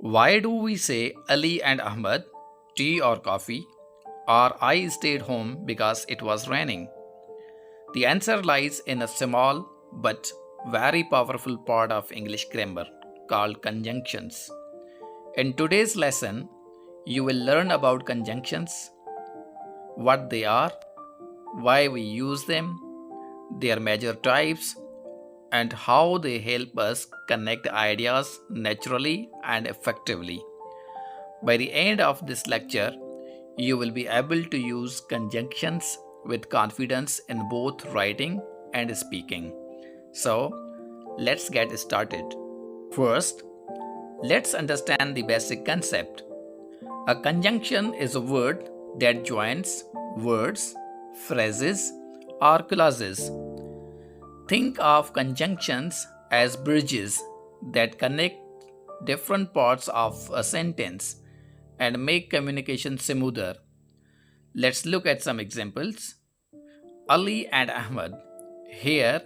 Why do we say Ali and Ahmad, tea or coffee, or I stayed home because it was raining? The answer lies in a small but very powerful part of English grammar called conjunctions. In today's lesson, you will learn about conjunctions, what they are, why we use them, their major types, and how they help us connect ideas naturally and effectively. By the end of this lecture, you will be able to use conjunctions with confidence in both writing and speaking. So, let's get started. First, let's understand the basic concept. A conjunction is a word that joins words, phrases, or clauses. Think of conjunctions as bridges that connect different parts of a sentence and make communication smoother. Let's look at some examples. Ali and Ahmad. Here,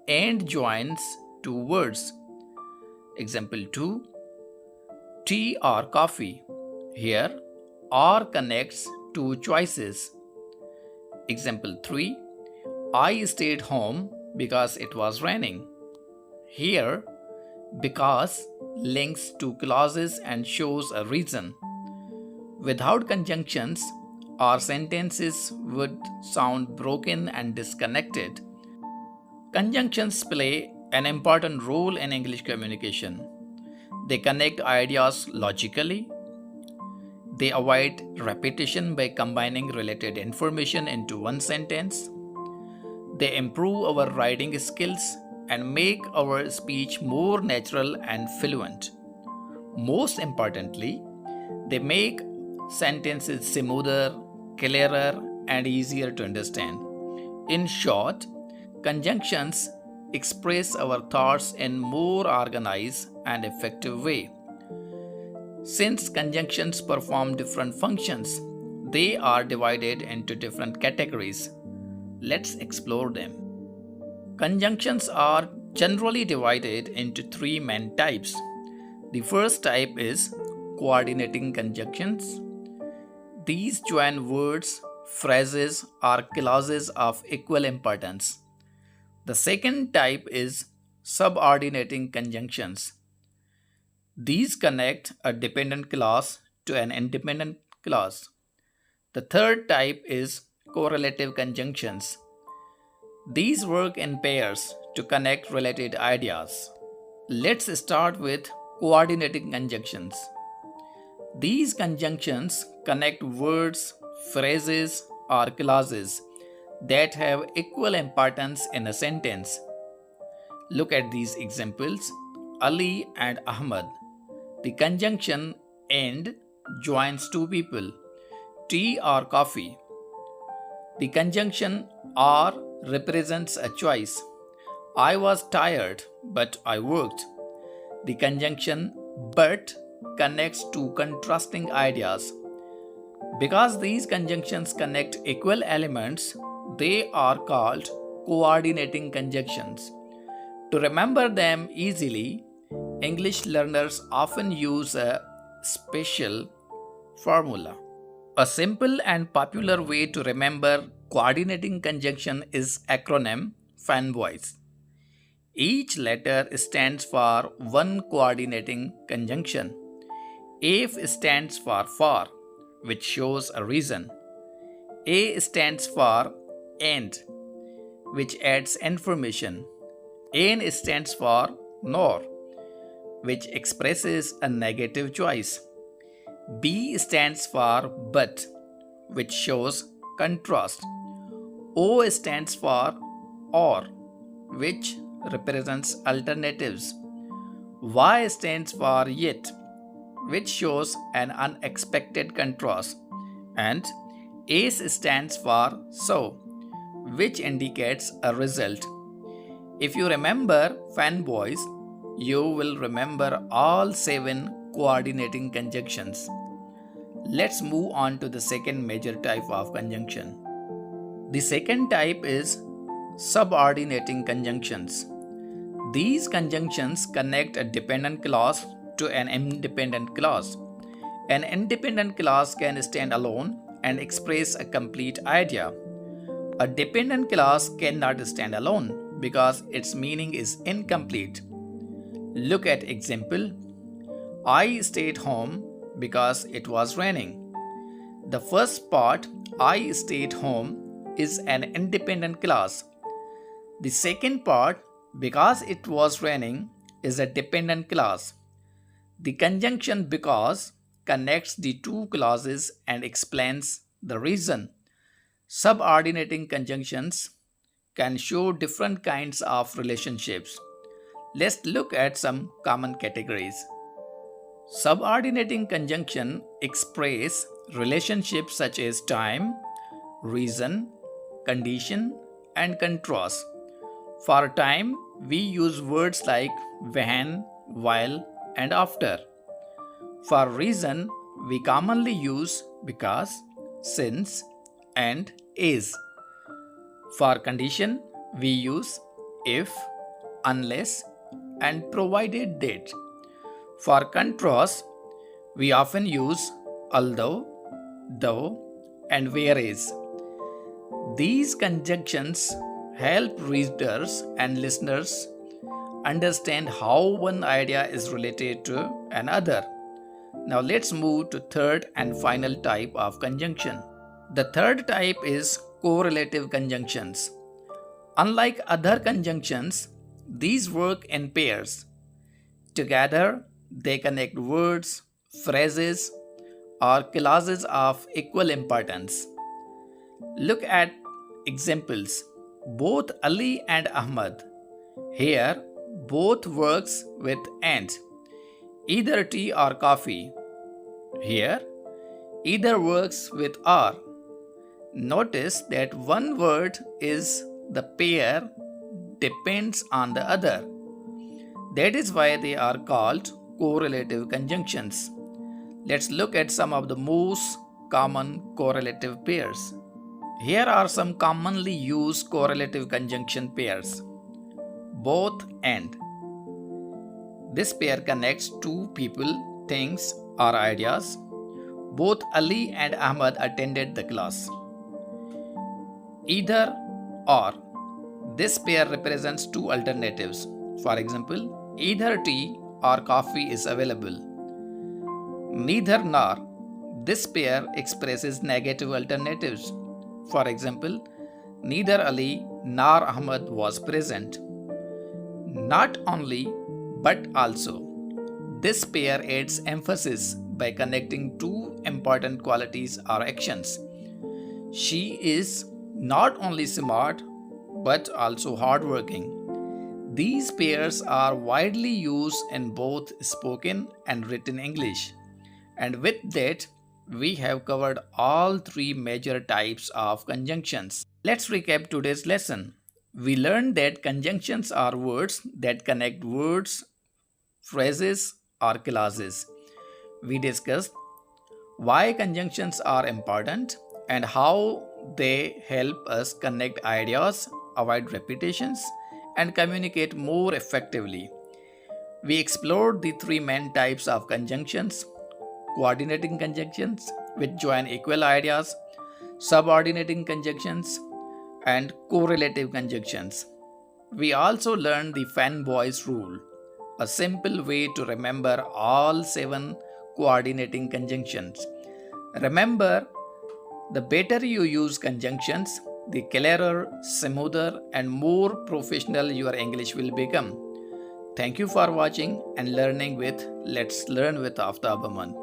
and joins two words. Example 2. Tea or coffee. Here, or connects two choices. Example 3. I stayed home because it was raining. Here, because links two clauses and shows a reason. Without conjunctions, our sentences would sound broken and disconnected. Conjunctions play an important role in English communication. They connect ideas logically. They avoid repetition by combining related information into one sentence. They improve our writing skills and make our speech more natural and fluent. Most importantly, they make sentences smoother, clearer, and easier to understand. In short, conjunctions express our thoughts in more organized and effective way. Since conjunctions perform different functions, they are divided into different categories. Let's explore them. Conjunctions are generally divided into three main types. The first type is coordinating conjunctions. These join words, phrases, or clauses of equal importance. The second type is subordinating conjunctions. These connect a dependent clause to an independent clause. The third type is correlative conjunctions. These work in pairs to connect related ideas. Let's start with coordinating conjunctions. These conjunctions connect words, phrases, or clauses that have equal importance in a sentence. Look at these examples. Ali and Ahmad. The conjunction and joins two people. Tea or coffee. The conjunction or represents a choice. I was tired, but I worked. The conjunction but connects two contrasting ideas. Because these conjunctions connect equal elements, they are called coordinating conjunctions. To remember them easily, English learners often use a special formula. A simple and popular way to remember coordinating conjunction is acronym FANBOYS. Each letter stands for one coordinating conjunction. F stands for, which shows a reason. A stands for and, which adds information. N stands for nor, which expresses a negative choice. B stands for but, which shows contrast. O stands for or, which represents alternatives. Y stands for yet, which shows an unexpected contrast. And S stands for so, which indicates a result. If you remember FANBOYS, you will remember all 7 coordinating conjunctions. Let's move on to the second major type of conjunction. The second type is subordinating conjunctions. These conjunctions connect a dependent clause to an independent clause. An independent clause can stand alone and express a complete idea. A dependent clause cannot stand alone because its meaning is incomplete. Look at example. I stayed home because it was raining. The first part, I stayed home, is an independent clause. The second part, because it was raining, is a dependent clause. The conjunction because connects the two clauses and explains the reason. Subordinating conjunctions can show different kinds of relationships. Let's look at some common categories. Subordinating conjunction express relationships such as time, reason, condition, and contrast. For time, we use words like when, while, and after. For reason, we commonly use because, since, and is. For condition, we use if, unless, and provided that. For contrast, we often use although, though, and whereas. These conjunctions help readers and listeners understand how one idea is related to another. Now let's move to third and final type of conjunction. The third type is correlative conjunctions. Unlike other conjunctions, these work in pairs. Together, they connect words, phrases, or clauses of equal importance. Look at examples. Both Ali and Ahmad. Here, both works with and. Either tea or coffee. Here, either works with or. Notice that one word is the pair depends on the other. That is why they are called correlative conjunctions. Let's look at some of the most common correlative pairs. Here are some commonly used correlative conjunction pairs. Both and. This pair connects two people, things, or ideas. Both Ali and Ahmad attended the class. Either or. This pair represents two alternatives. For example, either tea or coffee is available. Neither nor. This pair expresses negative alternatives. For example, neither Ali nor Ahmad was present. Not only, but also. This pair adds emphasis by connecting two important qualities or actions. She is not only smart, but also hardworking. These pairs are widely used in both spoken and written English. And with that, we have covered all three major types of conjunctions. Let's recap today's lesson. We learned that conjunctions are words that connect words, phrases, or clauses. We discussed why conjunctions are important and how they help us connect ideas, avoid repetitions, and communicate more effectively. We explored the three main types of conjunctions: coordinating conjunctions, which join equal ideas, subordinating conjunctions, and correlative conjunctions. We also learned the FANBOYS rule, a simple way to remember all 7 coordinating conjunctions. Remember, the better you use conjunctions, the clearer, smoother, and more professional your English will become. Thank you for watching and learning with Let's Learn with Aftab Aman.